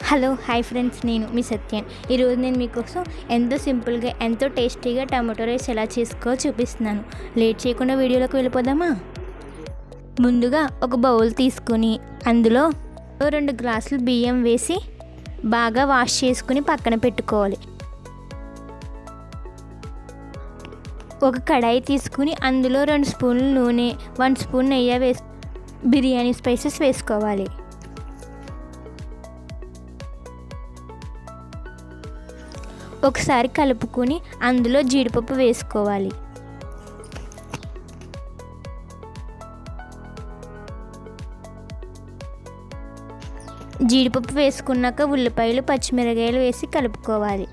Hello hi friends, నేను మీ సత్యన్. ఈరోజు నేను మీకోసం ఎంతో సింపుల్గా ఎంతో టేస్టీగా టమాటో రైస్ ఎలా చేసుకోవో చూపిస్తున్నాను. లేట్ చేయకుండా వీడియోలోకి వెళ్ళిపోదామా? ముందుగా ఒక బౌల్ తీసుకుని అందులో 2 గ్లాసులు బియ్యం వేసి బాగా వాష్ చేసుకుని పక్కన పెట్టుకోవాలి. ఒక కడాయి తీసుకుని అందులో 2 స్పూన్లు నూనె, 1 స్పూన్ నెయ్యి వేసి బిర్యానీ స్పైసెస్ వేసుకోవాలి. ఒకసారి కలుపుకొని అందులో జీడిపప్పు వేసుకోవాలి. జీడిపప్పు వేసుకున్నాక ఉల్లిపాయలు, పచ్చిమిరపకాయలు వేసి కలుపుకోవాలి.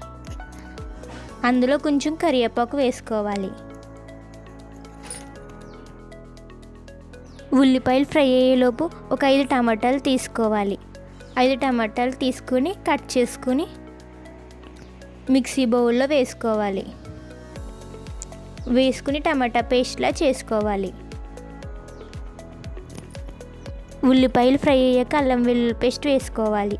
అందులో కొంచెం కరివేపాకు వేసుకోవాలి. ఉల్లిపాయలు ఫ్రై అయ్యేలోపు ఒక 5 టమాటాలు తీసుకోవాలి. 5 టమాటాలు తీసుకొని కట్ చేసుకుని మిక్సీ బౌల్లో వేసుకోవాలి. వేసుకుని టమాటా పేస్ట్లా చేసుకోవాలి. ఉల్లిపాయలు ఫ్రై అయ్యాక అల్లం వెల్లుల్లి పేస్ట్ వేసుకోవాలి.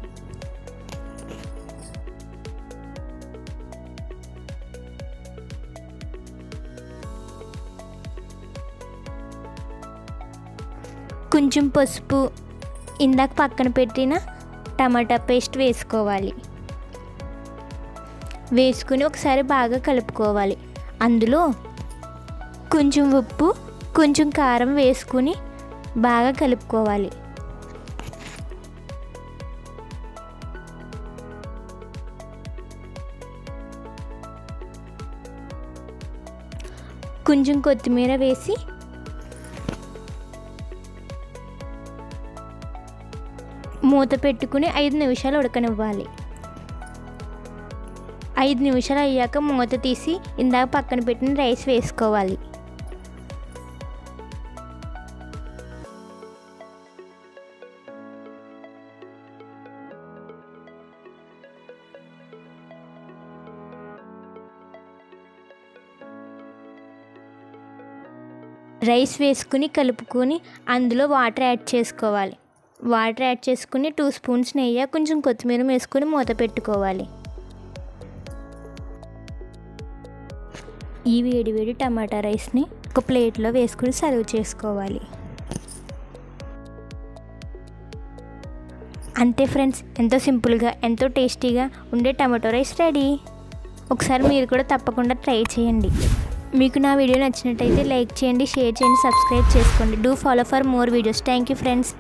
కొంచెం పసుపు, ఇందాక పక్కన పెట్టిన టమాటా పేస్ట్ వేసుకోవాలి. వేసుకుని ఒకసారి బాగా కలుపుకోవాలి. అందులో కొంచెం ఉప్పు, కొంచెం కారం వేసుకుని బాగా కలుపుకోవాలి. కొంచెం కొత్తిమీర వేసి మూత పెట్టుకుని 5 నిమిషాలు ఉడకనివ్వాలి. 5 నిమిషాలు అయ్యాక మూత తీసి ఇందాక పక్కన పెట్టిన రైస్ వేసుకోవాలి. రైస్ వేసుకుని కలుపుకొని అందులో వాటర్ యాడ్ చేసుకోవాలి. వాటర్ యాడ్ చేసుకుని 2 స్పూన్స్ నెయ్యి, కొంచెం కొత్తిమీర వేసుకుని మూత పెట్టుకోవాలి. ఈ వేడి టమాటా రైస్ని ఒక ప్లేట్లో వేసుకుని సర్వ్ చేసుకోవాలి. అంతే ఫ్రెండ్స్, ఎంతో సింపుల్గా ఎంతో టేస్టీగా ఉండే టమాటో రైస్ రెడీ. ఒకసారి మీరు కూడా తప్పకుండా ట్రై చేయండి. మీకు నా వీడియో నచ్చినట్టయితే లైక్ చేయండి, షేర్ చేయండి, సబ్స్క్రైబ్ చేసుకోండి. Do follow for more videos. Thank you friends.